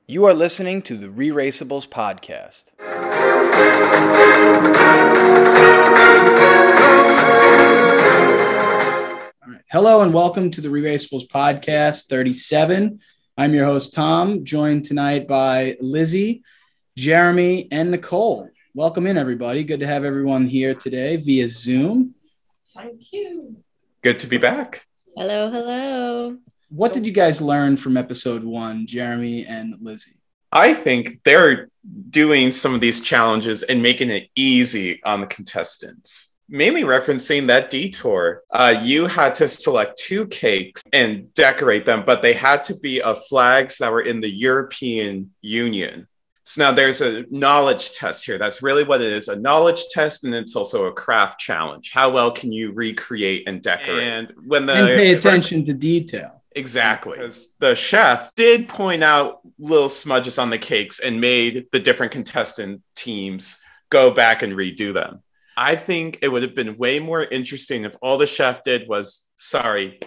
You are listening to the ReRACEables podcast. All right. Hello and welcome to the ReRACEables podcast 37. I'm your host, Tom, joined tonight by Lizzie, Jeremy, and Nicole. Welcome in, everybody. Good to have everyone here today via Zoom. Thank you. Good to be back. Hello, hello. What did you guys learn from episode 1, Jeremy and Lizzie? I think they're doing some of these challenges and making it easy on the contestants. Mainly referencing that detour. You had to select 2 cakes and decorate them, but they had to be of flags that were in the European Union. So now there's a knowledge test here. That's really what it is, a knowledge test, and it's also a craft challenge. How well can you recreate and decorate? And pay attention to detail. Exactly. Because the chef did point out little smudges on the cakes and made the different contestant teams go back and redo them. I think it would have been way more interesting if all the chef did was, sorry,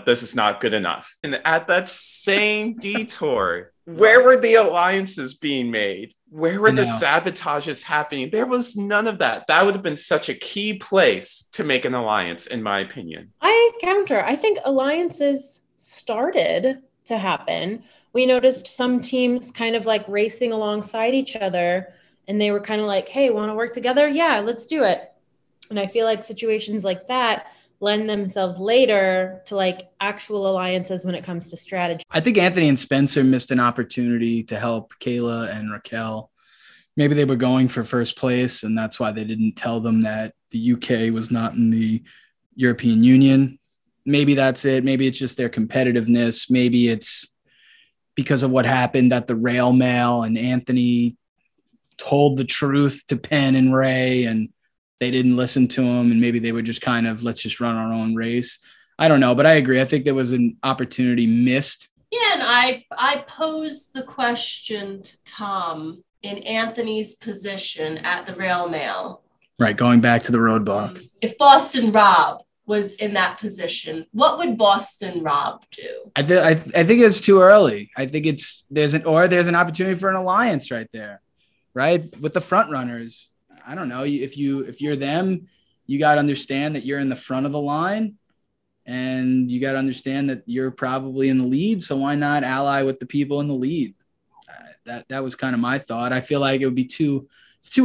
this is not good enough. And at that same detour, where were the alliances being made? Where were the sabotages happening? There was none of that. That would have been such a key place to make an alliance, in my opinion. I counter. I think alliances started to happen. We noticed some teams kind of like racing alongside each other, and they were kind of like, hey, want to work together? Yeah, let's do it. And I feel like situations like that lend themselves later to like actual alliances when it comes to strategy. I think Anthony and Spencer missed an opportunity to help Kayla and Raquel. Maybe they were going for first place, and that's why they didn't tell them that the UK was not in the European Union. Maybe that's it. Maybe it's just their competitiveness. Maybe it's because of what happened at the rail mail and Anthony told the truth to Penn and Ray and they didn't listen to him. And maybe they were just kind of, let's just run our own race. I don't know, but I agree. I think there was an opportunity missed. Yeah, and I posed the question to Tom in Anthony's position at the rail mail. Right, going back to the roadblock. If Boston Rob was in that position, what would Boston Rob do? I think it's too early. I think there's an opportunity for an alliance right there, right? With the front runners. I don't know. If you're them, you got to understand that you're in the front of the line and you got to understand that you're probably in the lead. So why not ally with the people in the lead? That was kind of my thought. I feel like it's too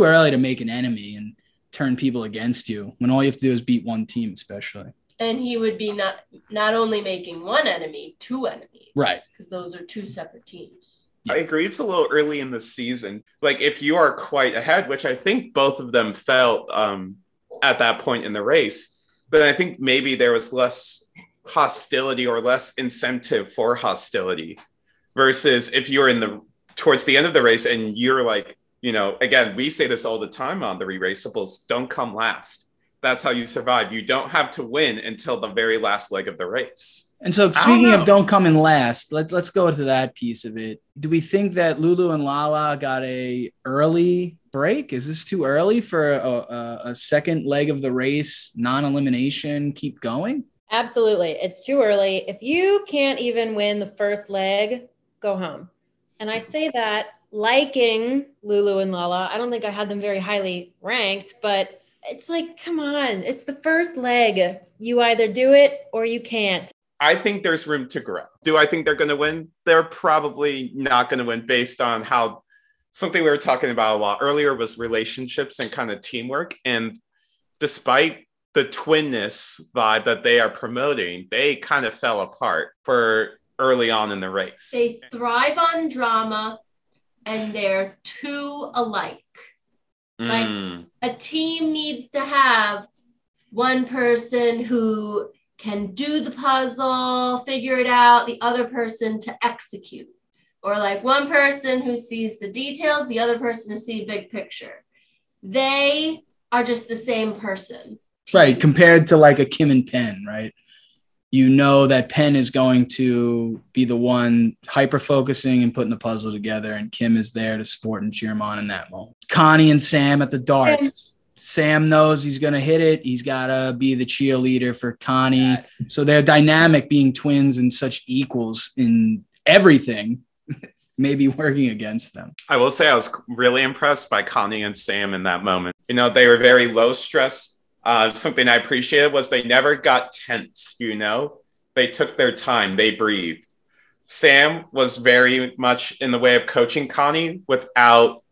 early to make an enemy and turn people against you when all you have to do is beat one team, especially. And he would be not only making one enemy, 2 enemies. Right. Because those are 2 separate teams. I agree. It's a little early in the season. Like if you are quite ahead, which I think both of them felt at that point in the race, but I think maybe there was less hostility or less incentive for hostility versus if you're towards the end of the race and you're like, again, we say this all the time on the ReRACEables, don't come last. That's how you survive. You don't have to win until the very last leg of the race. And so speaking of don't come in last, let's go to that piece of it. Do we think that Lulu and Lala got a early break? Is this too early for a second leg of the race, non-elimination, keep going? Absolutely. It's too early. If you can't even win the first leg, go home. And I say that liking Lulu and Lala. I don't think I had them very highly ranked, but it's like, come on, it's the first leg. You either do it or you can't. I think there's room to grow. Do I think they're going to win? They're probably not going to win based on how something we were talking about a lot earlier was relationships and kind of teamwork. And despite the twinness vibe that they are promoting, they kind of fell apart for early on in the race. They thrive on drama and they're too alike. Like a team needs to have one person who can do the puzzle, figure it out, the other person to execute. Or like one person who sees the details, the other person to see big picture. They are just the same person. Right, compared to like a Kim and Penn, right? You know that Penn is going to be the one hyper-focusing and putting the puzzle together, and Kim is there to support and cheer him on in that moment. Connie and Sam at the darts. Sam knows he's going to hit it. He's got to be the cheerleader for Connie. So their dynamic being twins and such equals in everything maybe working against them. I will say I was really impressed by Connie and Sam in that moment. You know, they were very low stress. Something I appreciated was they never got tense, you know? They took their time, they breathed. Sam was very much in the way of coaching Connie without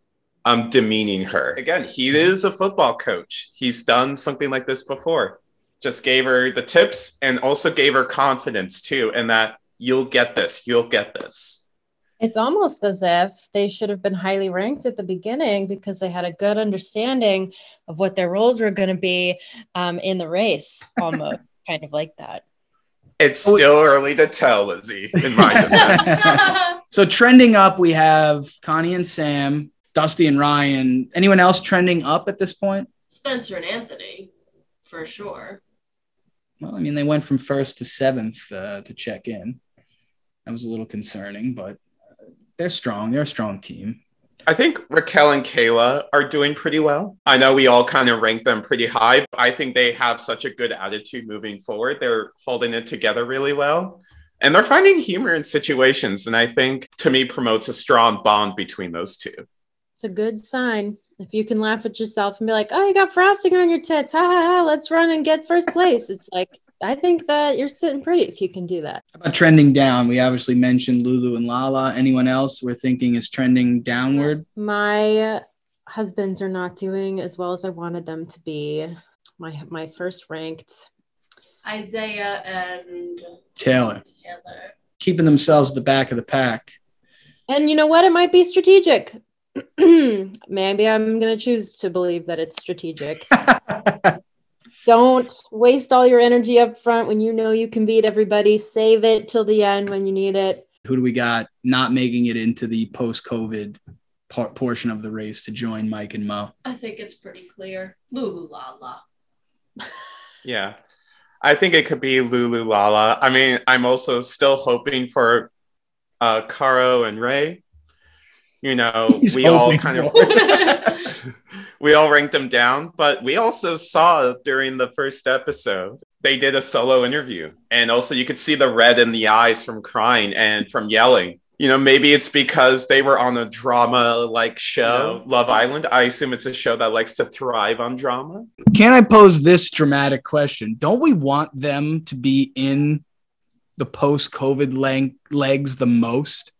demeaning her. Again, he is a football coach. He's done something like this before. Just gave her the tips and also gave her confidence too, and that you'll get this, you'll get this. It's almost as if they should have been highly ranked at the beginning because they had a good understanding of what their roles were going to be in the race, almost kind of like that. It's still early to tell, Lizzie, in my defense. So trending up, we have Connie and Sam, Dusty and Ryan. Anyone else trending up at this point? Spencer and Anthony, for sure. Well, I mean, they went from 1st to 7th to check in. That was a little concerning, but they're strong. They're a strong team. I think Raquel and Kayla are doing pretty well. I know we all kind of rank them pretty high. But I think they have such a good attitude moving forward. They're holding it together really well. And they're finding humor in situations. And I think, to me, promotes a strong bond between those two. It's a good sign. If you can laugh at yourself and be like, oh, you got frosting on your tits. Ha ha ha. Let's run and get first place. It's like, I think that you're sitting pretty if you can do that. How about trending down? We obviously mentioned Lulu and Lala. Anyone else we're thinking is trending downward? My husbands are not doing as well as I wanted them to be. My first ranked. Isaiah and Taylor. Keeping themselves at the back of the pack. And you know what? It might be strategic. Maybe I'm going to choose to believe that it's strategic. Don't waste all your energy up front when you know you can beat everybody. Save it till the end when you need it. Who do we got not making it into the post-COVID portion of the race to join Mike and Mo? I think it's pretty clear. Lulu Lala. Yeah. I think it could be Lulu Lala. I mean, I'm also still hoping for Caro and Ray. You know, we all kind of we all ranked them down, but we also saw during the first episode, they did a solo interview. And also you could see the red in the eyes from crying and from yelling. You know, maybe it's because they were on a drama-like show, Love Island. I assume it's a show that likes to thrive on drama. Can I pose this dramatic question? Don't we want them to be in the post-COVID legs the most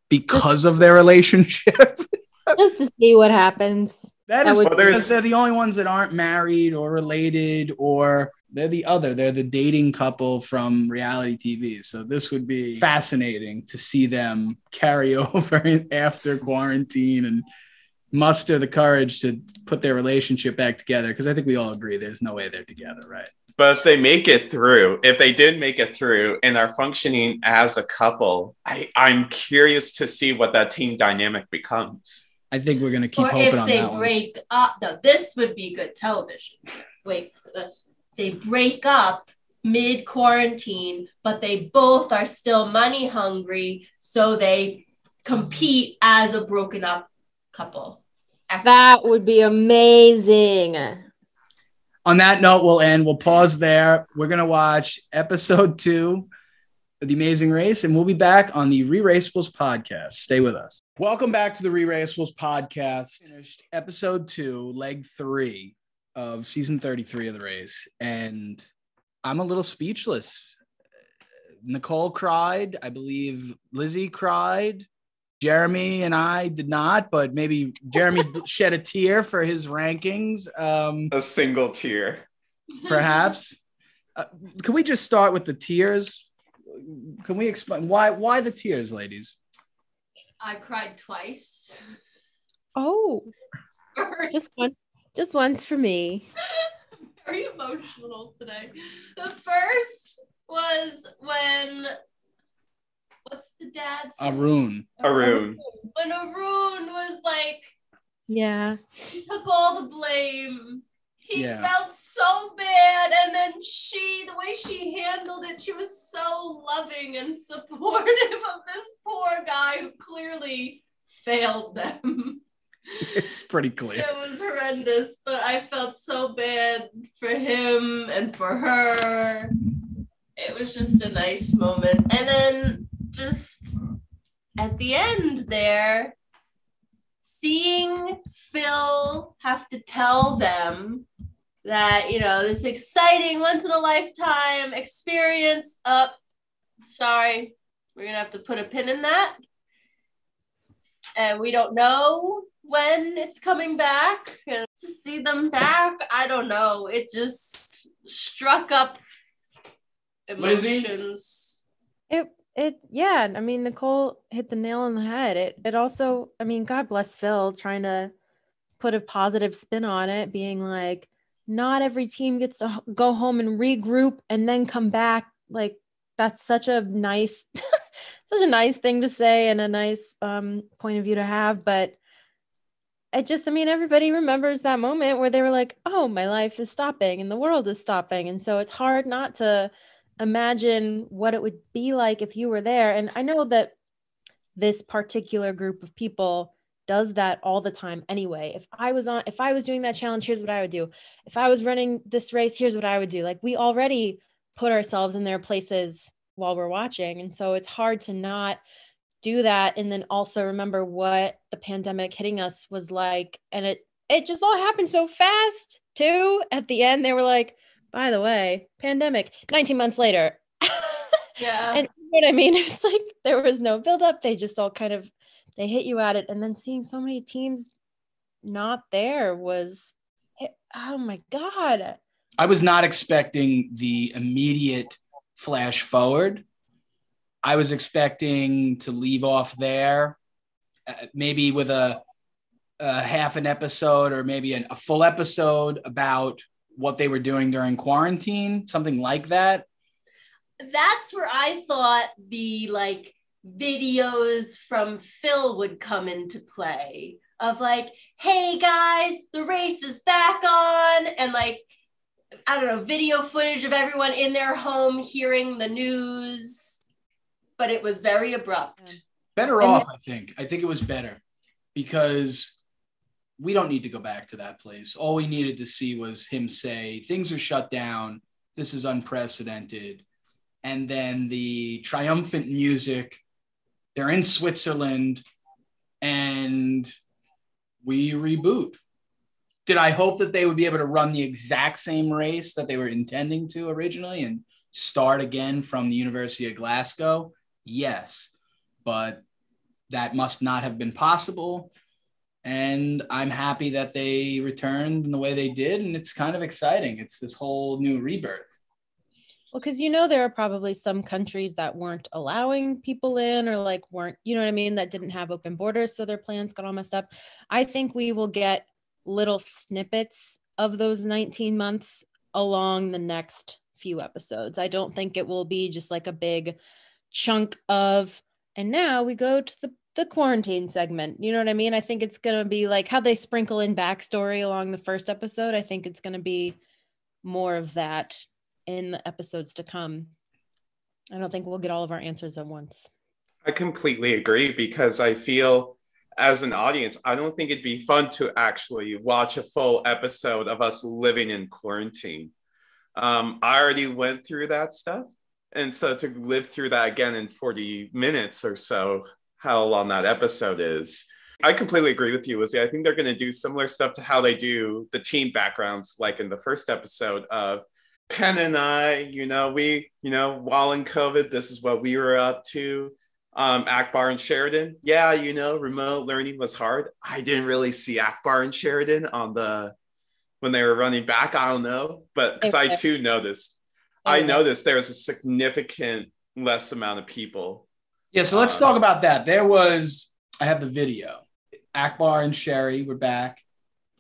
because of their relationship? Just to see what happens. That is because they're the only ones that aren't married or related, or they're the dating couple from reality TV. So this would be fascinating to see them carry over after quarantine and muster the courage to put their relationship back together. Because I think we all agree there's no way they're together, right? But if they make it through, if they did make it through and are functioning as a couple, I'm curious to see what that team dynamic becomes. I think we're going to keep hoping on that one. Or if they break up, no, this would be good television. Wait for this. They break up mid-quarantine, but they both are still money hungry, so they compete as a broken up couple. That would be amazing. On that note, we'll end. We'll pause there. We're going to watch episode 2 of The Amazing Race, and we'll be back on the ReRACEables podcast. Stay with us. Welcome back to the ReRACEables podcast. Finished episode 2, leg 3 of season 33 of the race, and I'm a little speechless. Nicole cried. I believe Lizzie cried. Jeremy and I did not, but maybe Jeremy shed a tear for his rankings. A single tear. Perhaps. Can we just start with the tears? Can we explain why the tears, ladies? I cried twice. Oh, First, just once for me. very emotional today. The first was when, what's the dad's name? Arun. When Arun was like, Yeah. he took all the blame. He Yeah. felt so bad, and then the way she handled it, she was so loving and supportive of this poor guy who clearly failed them. It's pretty clear. It was horrendous, but I felt so bad for him and for her. It was just a nice moment. And then just at the end there, seeing Phil have to tell them that, this exciting once in a lifetime experience sorry, we're going to have to put a pin in that. And we don't know when it's coming back. And to see them back, I don't know. It just struck up emotions. Yeah. I mean, Nicole hit the nail on the head. It also, I mean, God bless Phil trying to put a positive spin on it, being like, not every team gets to go home and regroup and then come back. Like, that's such a nice, such a nice thing to say and a nice point of view to have. But everybody remembers that moment where they were like, oh, my life is stopping and the world is stopping. And so it's hard not to imagine what it would be like if you were there. And I know that this particular group of people does that all the time anyway. If I was doing that challenge, here's what I would do. If I was running this race, here's what I would do. Like, we already put ourselves in their places while we're watching. And so it's hard to not do that. And then also remember what the pandemic hitting us was like. And it just all happened so fast too. At the end, they were like, by the way, pandemic, 19 months later. Yeah. And you know what I mean? It's like, there was no buildup. They just all they hit you at it. And then seeing so many teams not there was, oh my God. I was not expecting the immediate flash forward. I was expecting to leave off there, maybe with a half an episode or maybe a full episode about what they were doing during quarantine, something like that. That's where I thought the videos from Phil would come into play of hey guys, the race is back on, and I don't know, video footage of everyone in their home hearing the news, but it was very abrupt. Better off, I think. I think it was better because we don't need to go back to that place. All we needed to see was him say, things are shut down. This is unprecedented. And then the triumphant music. They're in Switzerland and we reboot. Did I hope that they would be able to run the exact same race that they were intending to originally and start again from the University of Glasgow? Yes, but that must not have been possible. And I'm happy that they returned in the way they did. And it's kind of exciting. It's this whole new rebirth. Well, because there are probably some countries that weren't allowing people in or weren't, you know what I mean, that didn't have open borders. So their plans got all messed up. I think we will get little snippets of those 19 months along the next few episodes. I don't think it will be just a big chunk of, and now we go to the quarantine segment. You know what I mean? I think it's going to be how they sprinkle in backstory along the first episode. I think it's going to be more of that in the episodes to come. I don't think we'll get all of our answers at once. I completely agree because I feel as an audience, I don't think it'd be fun to actually watch a full episode of us living in quarantine. I already went through that stuff. And so to live through that again in 40 minutes or so, how long that episode is, I completely agree with you, Lizzie. I think they're going to do similar stuff to how they do the team backgrounds, like in the first episode of Penn and I, while in COVID, this is what we were up to. Akbar and Sheridan. Yeah, remote learning was hard. I didn't really see Akbar and Sheridan when they were running back. I don't know, but because I too noticed. I noticed there was a significant less amount of people. Yeah, so let's talk about that. I have the video. Akbar and Sherry were back.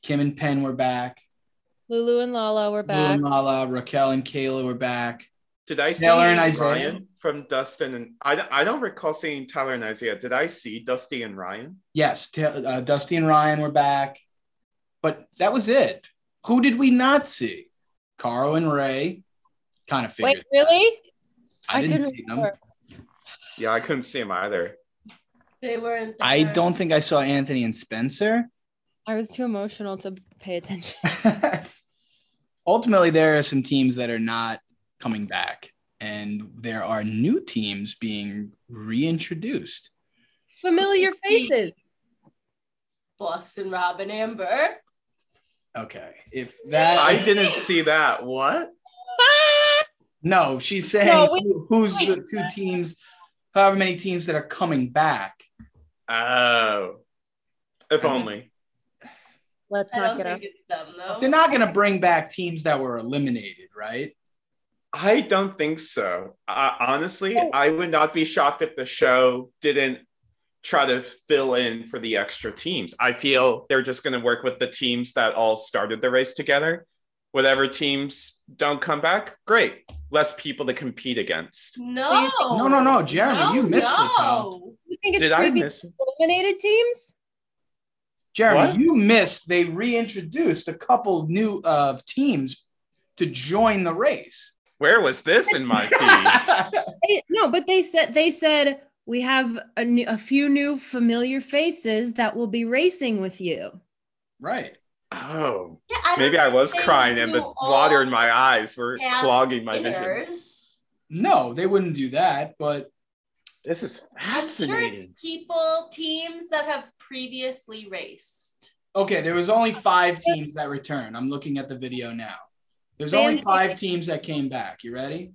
Kim and Penn were back. Lulu and Lala were back. Lulu and Lala, Raquel and Kayla were back. Did I see Taylor and Ryan from Dustin? And I don't recall seeing Tyler and Isaiah. Did I see Dusty and Ryan? Yes, Dusty and Ryan were back. But that was it. Who did we not see? Caro and Ray. Kind of figured. Wait, really? I didn't see them. Yeah, I couldn't see them either. They weren't there. I don't think I saw Anthony and Spencer. I was too emotional to pay attention. Ultimately, there are some teams that are not coming back, and there are new teams being reintroduced. familiar faces. Boston Rob and Amber. Okay. If that I didn't see that. What? No, she's saying No, who's the two teams, however many teams that are coming back. Oh. If only. Let's I not don't get think up. it's them though. They're not going to bring back teams that were eliminated, right? I don't think so. Honestly, I would not be shocked if the show didn't try to fill in for the extra teams. I feel they're just going to work with the teams that all started the race together. Whatever teams don't come back, great. Less people to compete against. No. No, Jeremy, you missed it, pal. You think it's Did I previous miss it? eliminated teams? Jeremy, What? you missed. They reintroduced a couple new teams to join the race. Where was this in my feed? No, but they said we have a few new familiar faces that will be racing with you. Right. Oh, Yeah, maybe I was think crying they and the do all water in my eyes were past clogging my vision. winners. No, they wouldn't do that, but This is I'm sure fascinating. it's teams that have previously raced. okay, there was only 5 teams that returned. I'm looking at the video now. There's only 5 teams that came back. You ready?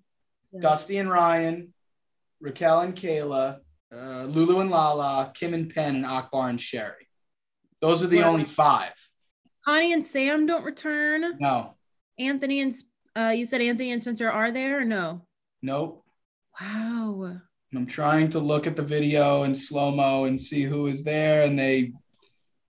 Yeah. Dusty and Ryan, Raquel and Kayla, Lulu and Lala, Kim and Penn, and Akbar and Sherry. Those are the only 5. Connie and Sam don't return. No. Anthony and you said Anthony and Spencer are there or no? Nope. Wow. I'm trying to look at the video in slow-mo and see who is there, and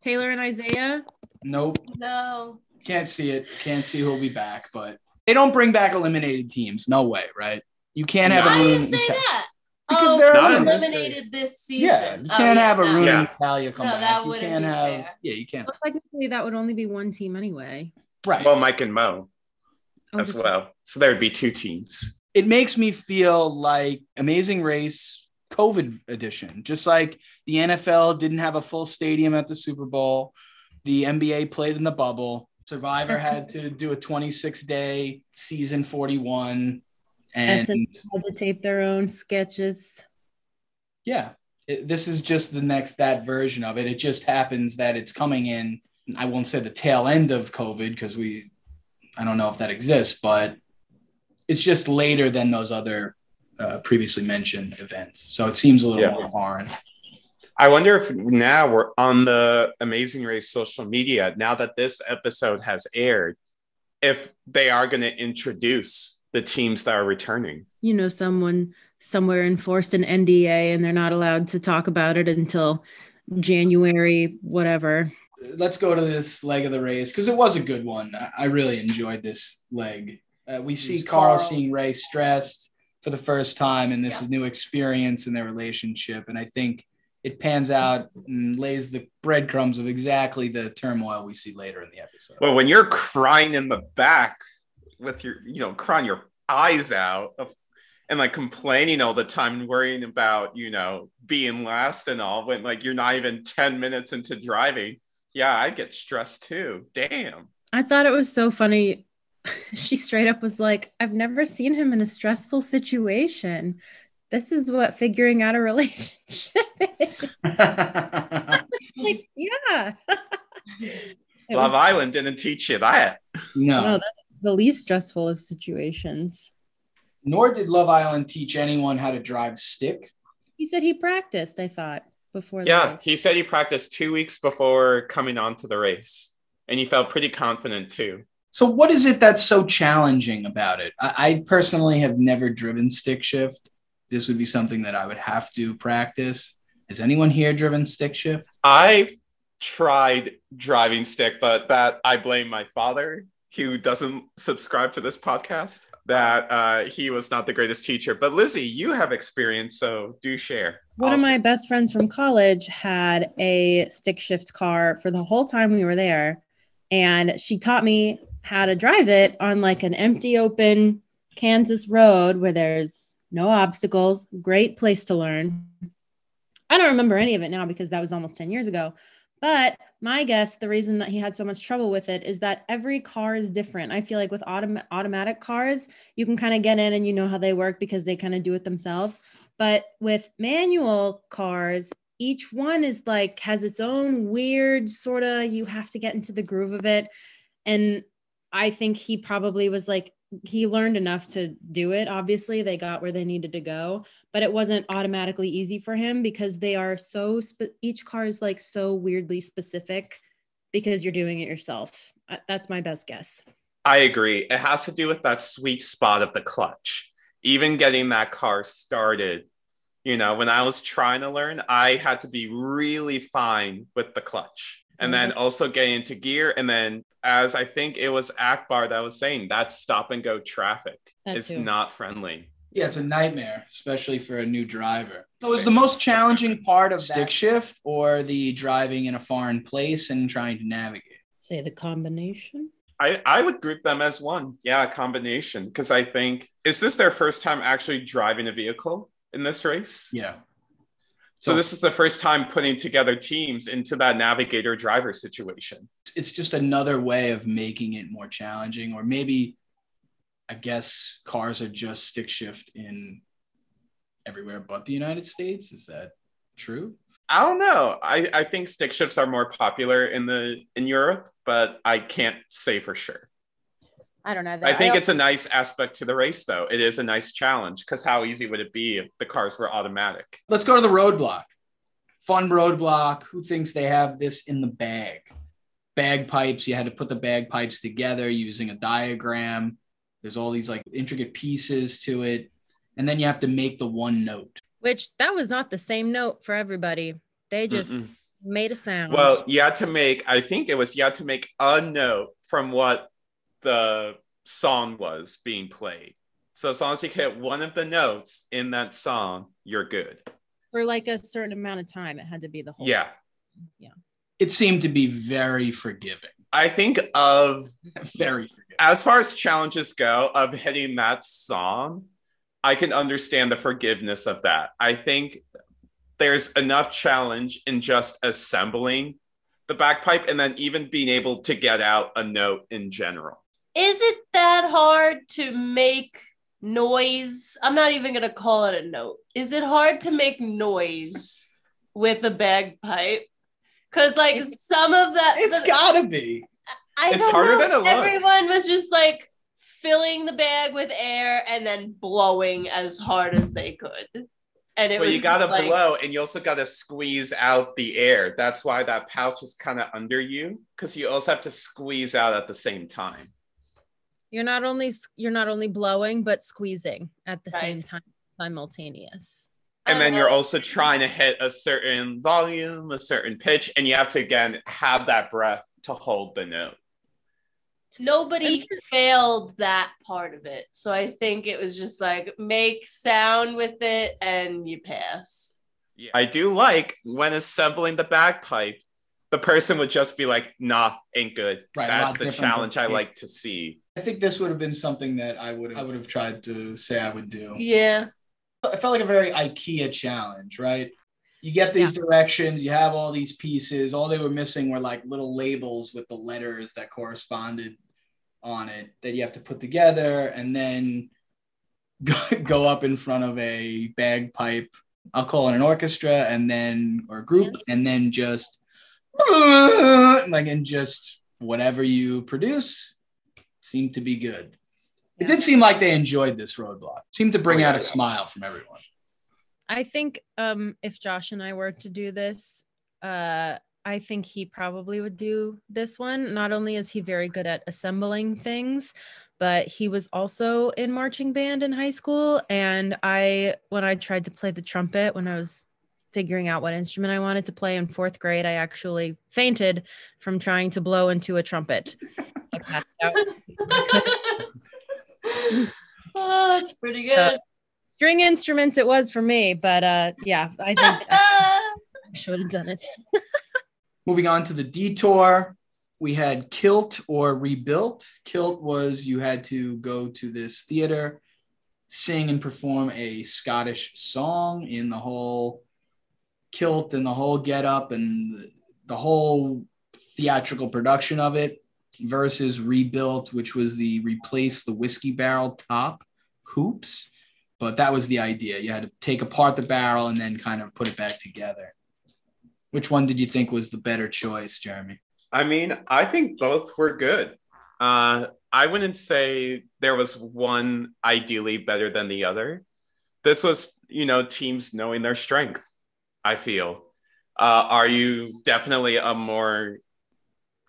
Taylor and Isaiah? nope. No. Can't see it. Can't see who'll be back, but they don't bring back eliminated teams. No way, right? You can't have Why Arun do you and say Natalia. that? Because they're Not in this eliminated this season. Yeah, you can't have Arun Yeah. and Natalia come No, back. that You wouldn't can't be have. fair. Yeah, you can't. Well, technically, that would only be one team anyway. Right. Well, Mike and Mo Oh, as that's well. So there would be 2 teams. It makes me feel like Amazing Race COVID edition, just like the NFL didn't have a full stadium at the Super Bowl. The NBA played in the bubble. Survivor had to do a 26-day season 41. And Essence had to tape their own sketches. yeah, this is just that version of it. It just happens that it's coming in, I won't say the tail end of COVID because I don't know if that exists, but it's just later than those other previously mentioned events. So it seems a little more foreign. I wonder if now we're on the Amazing Race social media, now that this episode has aired, if they are going to introduce the teams that are returning. You know, someone somewhere enforced an NDA and they're not allowed to talk about it until January, whatever. Let's go to this leg of the race because it was a good one. I really enjoyed this leg. We see Carl seeing Ray stressed for the first time, and this is new experience in their relationship. And I think it pans out and lays the breadcrumbs of exactly the turmoil we see later in the episode. Well, when you're crying in the back with your, crying your eyes out and like complaining all the time and worrying about, being last and all, when like you're not even 10 minutes into driving. Yeah, I get stressed too. Damn. I thought it was so funny. She straight up was like, I've never seen him in a stressful situation. This is what figuring out a relationship is. Like, yeah. Love Island didn't teach you that. No, that's the least stressful of situations. Nor did Love Island teach anyone how to drive stick. He said he practiced, I thought, before the Yeah, race. he said he practiced 2 weeks before coming on to the race. And he felt pretty confident too. So what is it that's so challenging about it? I personally have never driven stick shift. This would be something that I would have to practice. Has anyone here driven stick shift? I've tried driving stick, but that I blame my father, who doesn't subscribe to this podcast, that he was not the greatest teacher. But Lizzie, you have experience, so do share. One of my best friends from college had a stick shift car for the whole time we were there. And she taught me how to drive it on like an empty, open Kansas road where there's no obstacles. Great place to learn. I don't remember any of it now because that was almost 10 years ago. But my guess, the reason that he had so much trouble with it is that every car is different. I feel like with automatic cars, you can kind of get in and you know how they work because they kind of do it themselves. But with manual cars, each one is like, has its own weird sort of, you have to get into the groove of it. And I think he probably was like, he learned enough to do it. Obviously they got where they needed to go, but it wasn't automatically easy for him because they are so, each car is like so weirdly specific because you're doing it yourself. That's my best guess. I agree. It has to do with that sweet spot of the clutch. Even getting that car started, you know, when I was trying to learn, I had to be really fine with the clutch. And then also getting into gear. And then, as I think it was Akbar that was saying, that stop and go traffic is not friendly. Yeah, it's a nightmare, especially for a new driver. So is the most challenging part of stick shift or the driving in a foreign place and trying to navigate? Say the combination. I would group them as one. Yeah, a combination. Because I think, is this their first time actually driving a vehicle in this race? Yeah. So this is the first time putting together teams into that navigator driver situation. It's just another way of making it more challenging, or maybe, I guess, cars are just stick shift in everywhere but the United States. Is that true? I don't know. I think stick shifts are more popular in Europe, but I can't say for sure. I don't know. I think it's a nice aspect to the race, though. It is a nice challenge because how easy would it be if the cars were automatic? Let's go to the roadblock. Fun roadblock. Who thinks they have this in the bag? Bagpipes. You had to put the bagpipes together using a diagram. There's all these like intricate pieces to it. And then you have to make the one note. Which that was not the same note for everybody. They just made a sound. Well, you had to make a note from what the song was being played. So as long as you hit one of the notes in that song, you're good. For like a certain amount of time, it had to be the whole. Yeah. Yeah. It seemed to be very forgiving. I think of very forgiving. As far as challenges go of hitting that song, I can understand the forgiveness of that. I think there's enough challenge in just assembling the bagpipe and then even being able to get out a note in general. Is it that hard to make noise? I'm not even going to call it a note. Is it hard to make noise with a bagpipe? Because like some of that... It's gotta be. It's harder than it looks. Everyone was just like filling the bag with air and then blowing as hard as they could. And it was you gotta blow and you also gotta squeeze out the air. That's why that pouch is kind of under you, because you also have to squeeze out at the same time. You're not only blowing but squeezing at the same time, simultaneous. And then you're also trying to hit a certain volume, a certain pitch, and you have to again have that breath to hold the note. Nobody failed that part of it. So I think it was just like make sound with it and you pass. Yeah. I do like when assembling the bagpipe, the person would just be like, nah, ain't good. Right, that's the challenge I like to see. I think this would have been something that I would have tried to say I would do. Yeah. It felt like a very IKEA challenge, right? You get these directions, you have all these pieces. All they were missing were like little labels with the letters that corresponded on it that you have to put together and then go up in front of a bagpipe. I'll call it an orchestra or a group, and then just and just whatever you produce seemed to be good. It did seem like they enjoyed this roadblock. Seemed to bring out a smile from everyone. I think if Josh and I were to do this, I think he probably would do this one. Not only is he very good at assembling things, but he was also in marching band in high school. And when I tried to play the trumpet, when I was figuring out what instrument I wanted to play in 4th grade, I actually fainted from trying to blow into a trumpet. I passed out. Oh, that's pretty good. String instruments it was for me, but I think I should have done it. Moving on to the detour, we had kilt or rebuilt. Kilt was you had to go to this theater, sing and perform a Scottish song in the whole kilt and the whole getup and the whole theatrical production of it, versus rebuilt, which was replace the whiskey barrel top hoops. But that was the idea. You had to take apart the barrel and then kind of put it back together. Which one did you think was the better choice, Jeremy? I mean, I think both were good. I wouldn't say there was one ideally better than the other. This was, teams knowing their strength, I feel. Are you definitely a more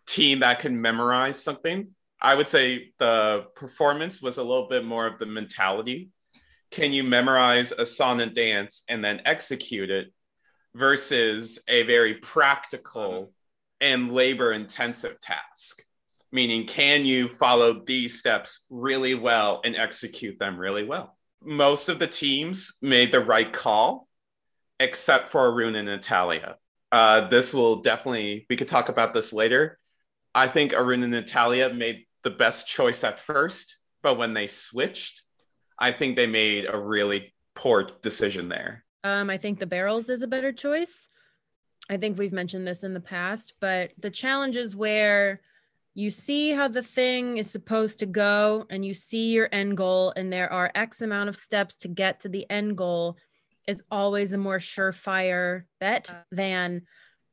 team that can memorize something? I would say the performance was a little bit more of the mentality. Can you memorize a song and dance and then execute it versus a very practical and labor intensive task? Meaning, can you follow these steps really well and execute them really well? Most of the teams made the right call, except for Arun and Natalia. This will definitely, we could talk about this later. I think Arun and Natalia made the best choice at first, but when they switched, I think they made a really poor decision there. I think the barrels is a better choice. I think we've mentioned this in the past, but the challenge is where you see how the thing is supposed to go and you see your end goal and there are X amount of steps to get to the end goal is always a more surefire bet than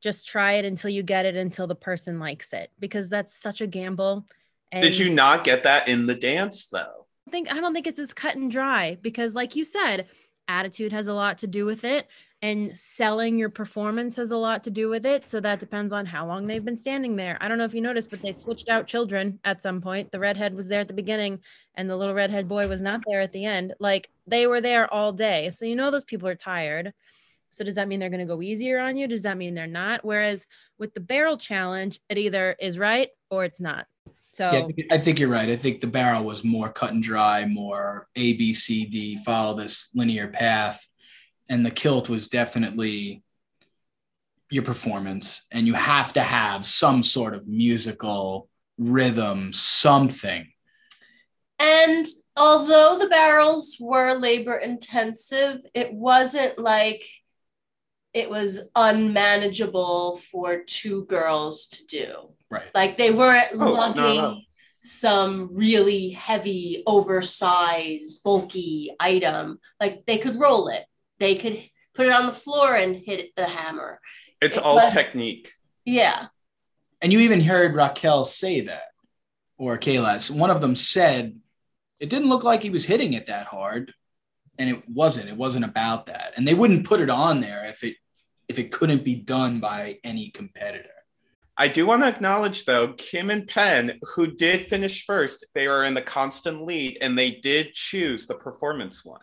just try it until you get it until the person likes it, because that's such a gamble. And did you not get that in the dance though? I don't think it's as cut and dry, because like you said, attitude has a lot to do with it and selling your performance has a lot to do with it. So that depends on how long they've been standing there. I don't know if you noticed, but they switched out children at some point. The redhead was there at the beginning and the little redhead boy was not there at the end. Like, they were there all day. So those people are tired. So does that mean they're going to go easier on you? Does that mean they're not? Whereas with the barrel challenge, it either is right or it's not. So yeah, I think you're right. I think the barrel was more cut and dry, more A, B, C, D, follow this linear path. And the kilt was definitely your performance. And you have to have some sort of musical rhythm, something. And although the barrels were labor intensive, it wasn't like it was unmanageable for two girls to do. Right. Like, they weren't lugging some really heavy, oversized, bulky item. Like, they could roll it. They could put it on the floor and hit the hammer. It's all technique. Yeah. And you even heard Raquel say that, or Kayla. One of them said it didn't look like he was hitting it that hard. And it wasn't about that. And they wouldn't put it on there if it couldn't be done by any competitor. I do want to acknowledge, though, Kim and Penn, who did finish first, they were in the constant lead, and they did choose the performance one.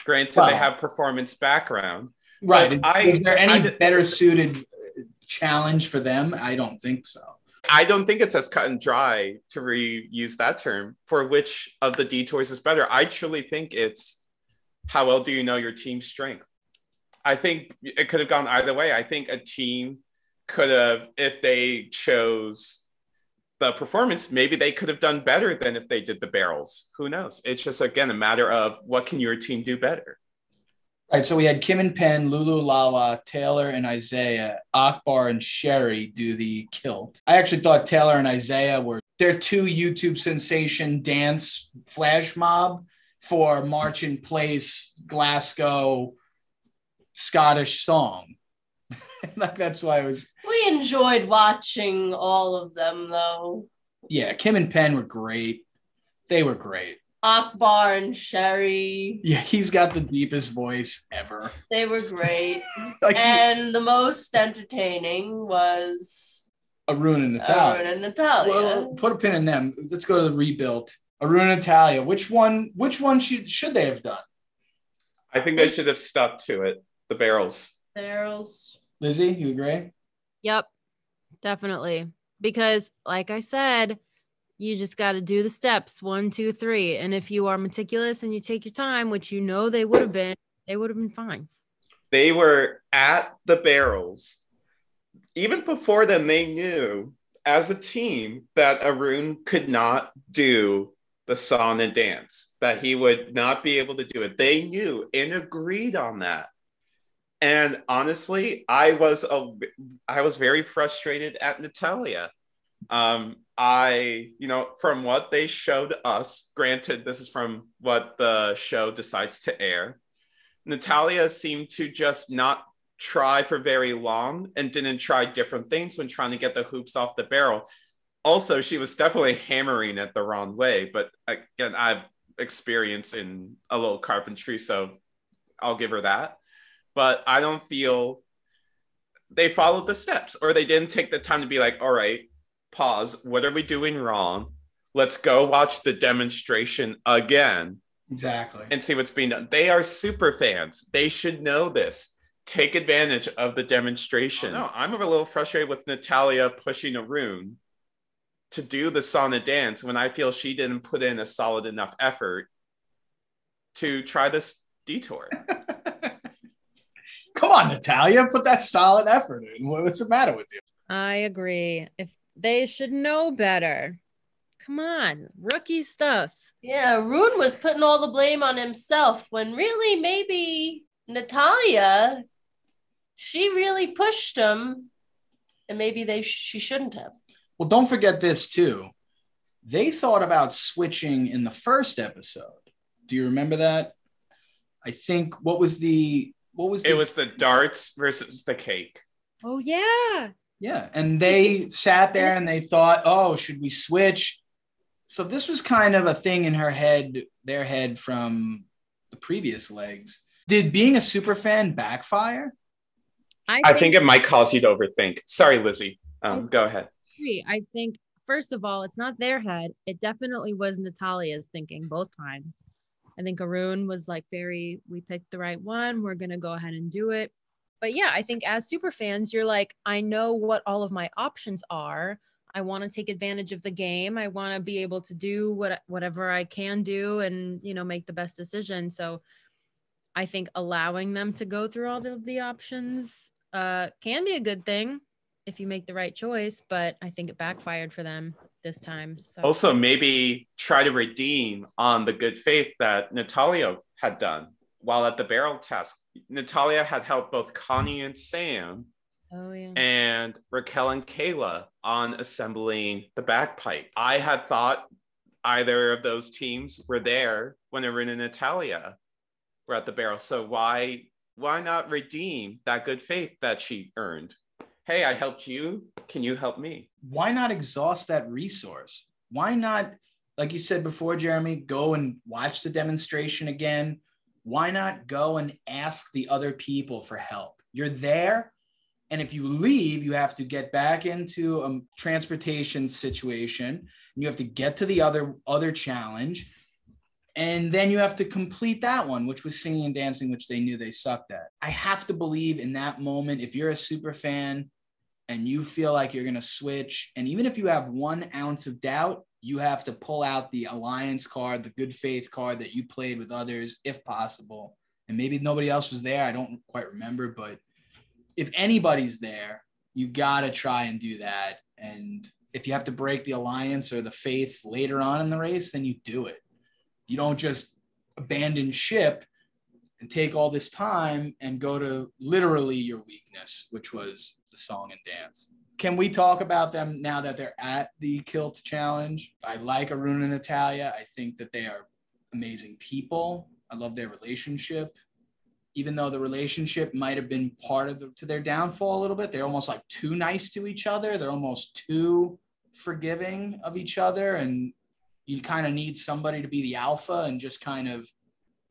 Granted, they have performance background. Right. Is there any better suited challenge for them? I don't think so. I don't think it's as cut and dry, to reuse that term, for which of the detours is better. I truly think it's how well do you know your team's strength? I think it could have gone either way. I think a team could have, if they chose the performance, maybe they could have done better than if they did the barrels. Who knows? It's just, again, a matter of what can your team do better. All right, so we had Kim and Penn, Lulu, Lala, Taylor and Isaiah, Akbar and Sherry do the kilt. I actually thought Taylor and Isaiah were their two YouTube sensation dance flash mob for March in Place, Glasgow, Scottish song. That's why I was. We enjoyed watching all of them, though. Yeah, Kim and Penn were great. They were great. Akbar and Sherry. Yeah, he's got the deepest voice ever. They were great. And the most entertaining was Arun and Natalia. Well, put a pin in them. Let's go to the rebuilt. Arun and Natalia. Which one should they have done? I think they should have stuck to it. The barrels. Lizzie, you agree? Yep, definitely. Because like I said, you just got to do the steps 1, 2, 3. And if you are meticulous and you take your time, which they would have been fine. They were at the barrels. Even before then, they knew as a team that Arun could not do the song and dance, that he would not be able to do it. They knew and agreed on that. And honestly, I was very frustrated at Natalia. From what they showed us, granted, this is from what the show decides to air, Natalia seemed to just not try for very long and didn't try different things when trying to get the hoops off the barrel. Also, she was definitely hammering it the wrong way. But again, I've experience in a little carpentry, so I'll give her that. But I don't feel they followed the steps, or they didn't take the time to be like, all right, pause. What are we doing wrong? Let's go watch the demonstration again. Exactly. And see what's being done. They are super fans. They should know this. Take advantage of the demonstration. No, I'm a little frustrated with Natalia pushing Arun to do the song and dance when I feel she didn't put in a solid enough effort to try this detour. Come on, Natalia, put that solid effort in. What's the matter with you? I agree. If they should know better. Come on, rookie stuff. Yeah, Arun was putting all the blame on himself when really maybe Natalia, she really pushed him, and maybe she shouldn't have. Well, don't forget this too. They thought about switching in the first episode. Do you remember that? I think it was the darts versus the cake. Oh yeah. Yeah, and they sat there and they thought, "Oh, should we switch?" So this was kind of a thing in their head from the previous legs. Did being a super fan backfire? I think it might cause you to overthink. Sorry, Lizzie. Go ahead. I think, first of all, it's not their head. It definitely was Natalia's thinking both times. I think Arun was like, we picked the right one. We're going to go ahead and do it. But yeah, I think as super fans, you're like, I know what all of my options are. I want to take advantage of the game. I want to be able to do whatever I can do and, make the best decision. So I think allowing them to go through all of the options can be a good thing if you make the right choice, but I think it backfired for them this time. So. Also, maybe try to redeem on the good faith that Natalia had done while at the barrel test. Natalia had helped both Connie and Sam and Raquel and Kayla on assembling the bagpipe. I had thought either of those teams were there when Arun and Natalia were at the barrel. So why not redeem that good faith that she earned? Hey, I helped you. Can you help me? Why not exhaust that resource? Why not, like you said before, Jeremy, go and watch the demonstration again? Why not go and ask the other people for help? You're there. And if you leave, you have to get back into a transportation situation. And you have to get to the other challenge. And then you have to complete that one, which was singing and dancing, which they knew they sucked at. I have to believe in that moment, if you're a super fan and you feel like you're going to switch, and even if you have 1 ounce of doubt, you have to pull out the alliance card, the good faith card that you played with others, if possible. And maybe nobody else was there. I don't quite remember, but if anybody's there, you got to try and do that. And if you have to break the alliance or the faith later on in the race, then you do it. You don't just abandon ship and take all this time and go to literally your weakness, which was the song and dance. Can we talk about them now that they're at the Kilt Challenge? I like Arun and Natalia. I think that they are amazing people. I love their relationship. Even though the relationship might have been part of to their downfall a little bit, they're almost like too nice to each other. They're almost too forgiving of each other. And you kind of need somebody to be the alpha and just kind of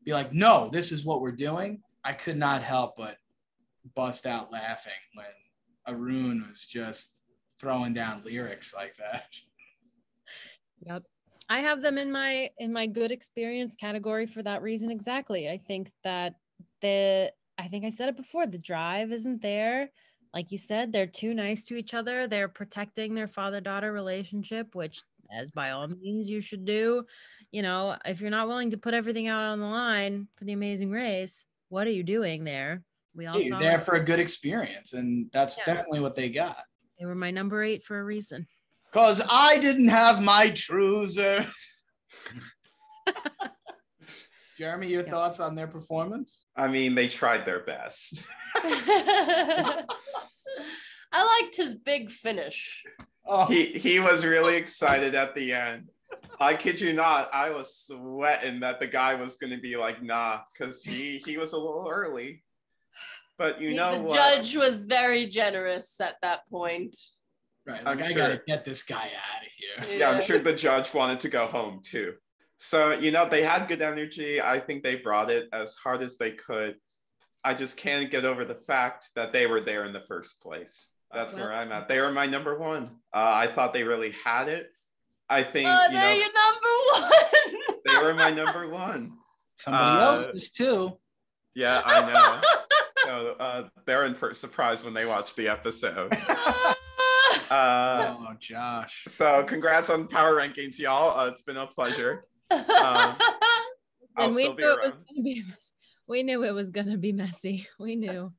be like, no, this is what we're doing. I could not help but bust out laughing when Arun was just throwing down lyrics like that. Yep. I have them in my good experience category for that reason exactly. I think that I think I said it before, the drive isn't there. Like you said, they're too nice to each other. They're protecting their father-daughter relationship, which, as by all means you should do. If you're not willing to put everything out on the line for the amazing race, what are you doing there? You're there for a good experience, and that's definitely what they got. They were my number 8 for a reason. Because I didn't have my troosers. Jeremy, your thoughts on their performance? I mean, they tried their best. I liked his big finish. Oh. He was really excited at the end. I kid you not, I was sweating that the guy was going to be like, nah, because he was a little early. But you know the what? judge was very generous at that point. Right. I'm Like, I sure. gotta get this guy out of here. Yeah, I'm sure the judge wanted to go home too. So, you know, they had good energy. I think they brought it as hard as they could. I just can't get over the fact that they were there in the first place. That's where I'm at. They were my number one. I thought they really had it. I think, they're your number one. they were my number one. Somebody else's too. Yeah, I know. So they're in for a surprise when they watch the episode. Oh, Josh. So congrats on power rankings, y'all. It's been a pleasure. And I'll still be around. We knew it was gonna be messy. We knew.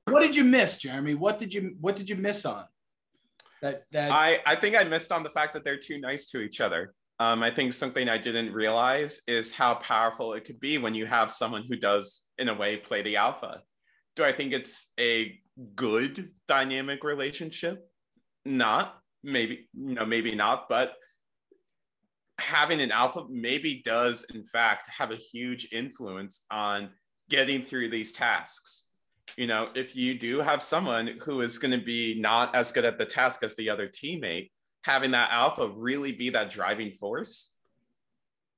What did you miss, Jeremy? What did you miss on? I think I missed on the fact that they're too nice to each other. I think something I didn't realize is how powerful it could be when you have someone who does, in a way, play the alpha. Do I think it's a good dynamic relationship? Not. Maybe not. But having an alpha maybe does, in fact, have a huge influence on getting through these tasks. You know, if you do have someone who is going to be not as good at the task as the other teammate, having that alpha really be that driving force,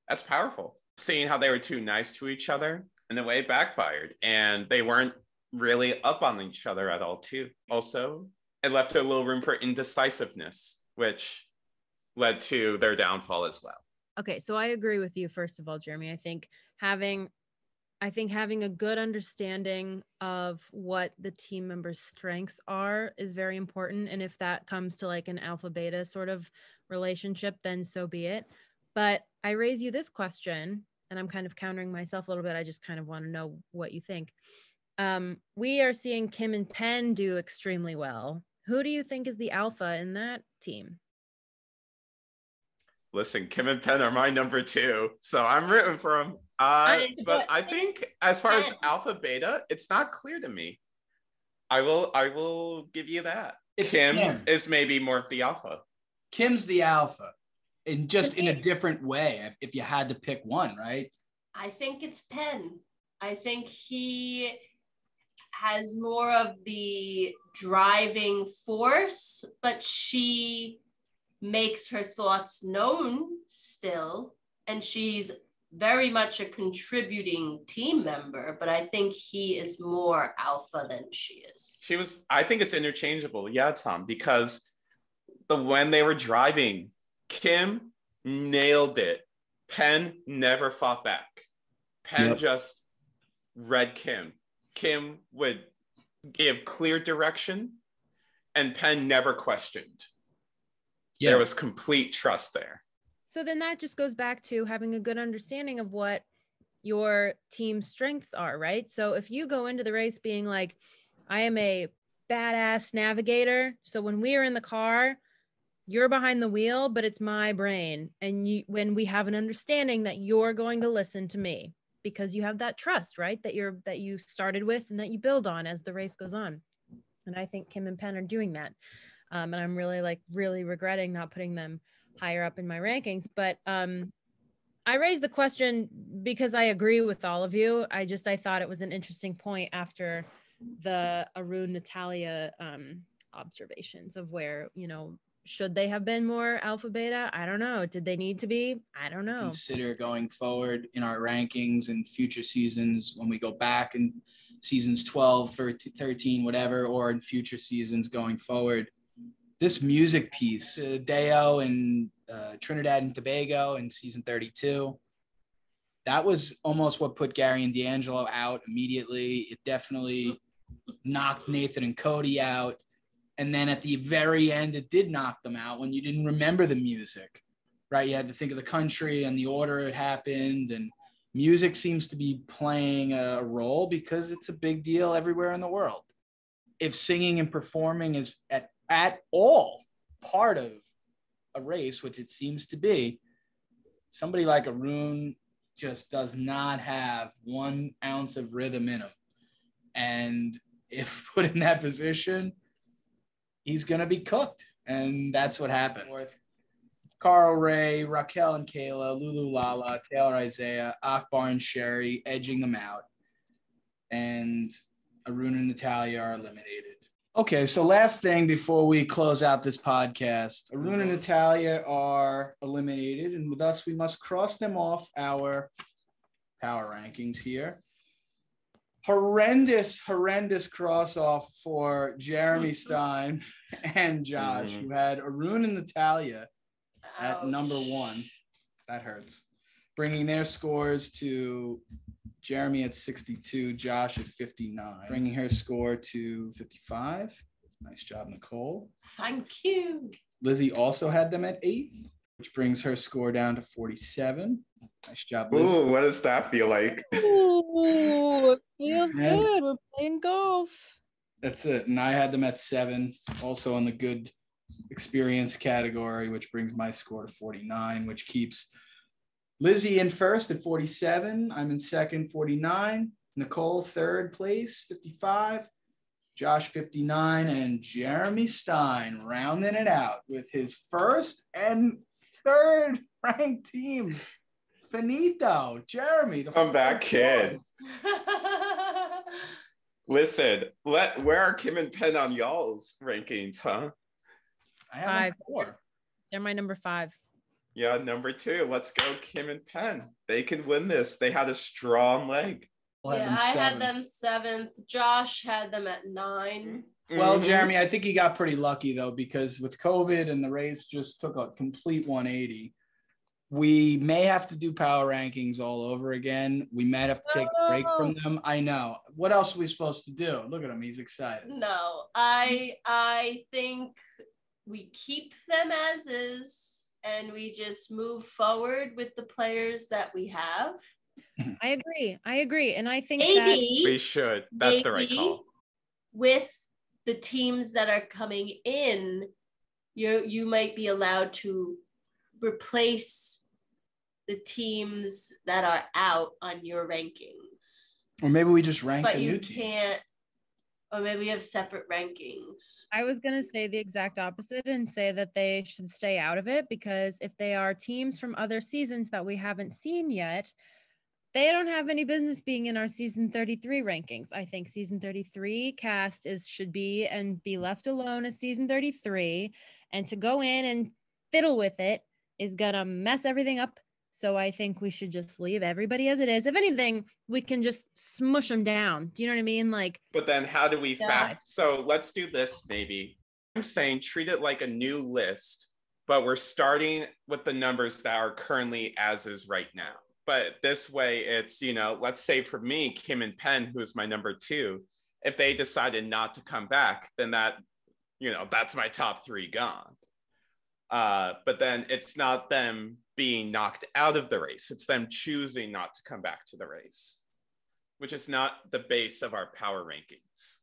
that's powerful. Seeing how they were too nice to each other, in a way, backfired. And they weren't really up on each other at all, too. Also, it left a little room for indecisiveness, which led to their downfall as well. Okay, so I agree with you, first of all, Jeremy. I think having a good understanding of what the team members' strengths are is very important. And if that comes to like an alpha beta sort of relationship, then so be it. But I raise you this question, and I'm kind of countering myself a little bit. I just kind of want to know what you think. We are seeing Kim and Penn do extremely well. Who do you think is the alpha in that team? Listen, Kim and Penn are my number two, so I'm rooting for them. But I think as far as alpha beta, it's not clear to me. I will give you that. Kim is maybe more of the alpha. Kim's the alpha, in a different way. If you had to pick one, right? I think it's Penn. I think he has more of the driving force, but she makes her thoughts known still, and she's very much a contributing team member, but I think he is more alpha than she is. I think it's interchangeable. Yeah, Tom, because when they were driving, Kim nailed it. Penn never fought back. Penn just read Kim. Kim would give clear direction, and Penn never questioned. There was complete trust there. So then that just goes back to having a good understanding of what your team's strengths are, right? So if you go into the race being like, I am a badass navigator, so when we are in the car, you're behind the wheel, but it's my brain. And when we have an understanding that you're going to listen to me because you have that trust, right? That you started with and that you build on as the race goes on. And I think Kim and Penn are doing that. And I'm really regretting not putting them higher up in my rankings. But I raised the question because I agree with all of you. I thought it was an interesting point after the Arun Natalia observations of where, should they have been more alpha beta? I don't know. Did they need to be? I don't know. Consider going forward in our rankings and future seasons when we go back in seasons 12, 13, whatever, or in future seasons going forward. This music piece, Deo and Trinidad and Tobago in season 32, that was almost what put Gary and D'Angelo out immediately. It definitely knocked Nathan and Cody out. And then at the very end, it did knock them out when you didn't remember the music, right? You had to think of the country and the order it happened. And music seems to be playing a role because it's a big deal everywhere in the world. If singing and performing is at all part of a race, which it seems to be, somebody like Arun just does not have 1 ounce of rhythm in him. And if put in that position, he's going to be cooked. And that's what happened. Carl Ray, Raquel and Kayla, Lulu Lala, Taylor Isaiah, Akbar and Sherry edging them out. And Arun and Natalia are eliminated. Okay, so last thing before we close out this podcast, Arun and Natalia are eliminated, and with us, we must cross them off our power rankings here. Horrendous cross off for Jeremy Stein and Josh, who had Arun and Natalia at number 1. That hurts. Bringing their scores to Jeremy at 62, Josh at 59. Bringing her score to 55. Nice job, Nicole. Thank you. Lizzie also had them at 8, which brings her score down to 47. Nice job, Lizzie. Ooh, what does that feel like? Ooh, it feels good. We're playing golf. That's it. And I had them at 7, also in the good experience category, which brings my score to 49, which keeps Lizzie in first at 47. I'm in second, 49. Nicole, third place, 55. Josh, 59. And Jeremy Stein rounding it out with his first and third ranked teams. Finito. Jeremy, the comeback kid. Listen, where are Kim and Penn on y'all's rankings, huh? I have 4. They're my number 5. Yeah, number 2. Let's go, Kim and Penn. They can win this. They had a strong leg. Yeah, I had them 7th. Josh had them at 9. Well, Jeremy, I think he got pretty lucky, though, because with COVID and the race just took a complete 180. We may have to do power rankings all over again. We might have to take a break from them. I know. What else are we supposed to do? Look at him. He's excited. No, I think we keep them as is and we just move forward with the players that we have. I agree. And I think maybe we should. That's the right call. With the teams that are coming in, you might be allowed to replace the teams that are out on your rankings. Or maybe we just rank but the you new teams. Can't. Or maybe we have separate rankings. I was going to say the exact opposite and say that they should stay out of it, because if they are teams from other seasons that we haven't seen yet, they don't have any business being in our season 33 rankings. I think season 33 cast should be left alone as season 33, and to go in and fiddle with it is going to mess everything up. So I think we should just leave everybody as it is. If anything, we can just smush them down. Do you know what I mean? But then how do we So let's do this maybe. I'm saying treat it like a new list, but we're starting with the numbers that are currently as is right now. But this way it's, let's say for me, Kim and Penn, who is my number 2, if they decided not to come back, then that's my top 3 gone. But then it's not them being knocked out of the race. It's them choosing not to come back to the race, which is not the base of our power rankings.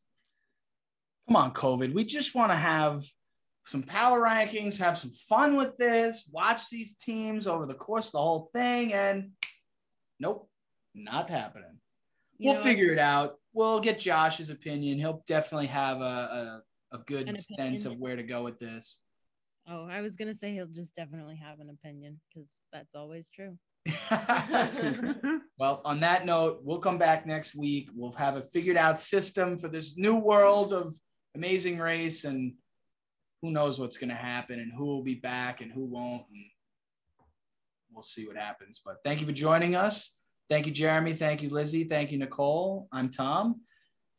Come on, COVID. We just want to have some power rankings, have some fun with this, watch these teams over the course of the whole thing, and nope, not happening. We'll figure it out. We'll get Josh's opinion. He'll definitely have a good sense of where to go with this. Oh, I was going to say he'll just definitely have an opinion, because that's always true. Well, on that note, we'll come back next week. We'll have a figured out system for this new world of Amazing Race, and who knows what's going to happen and who will be back and who won't. And we'll see what happens. But thank you for joining us. Thank you, Jeremy. Thank you, Lizzie. Thank you, Nicole. I'm Tom.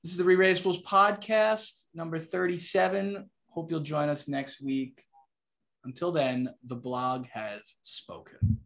This is the ReRACEables podcast, number 37. Hope you'll join us next week. Until then, the blog has spoken.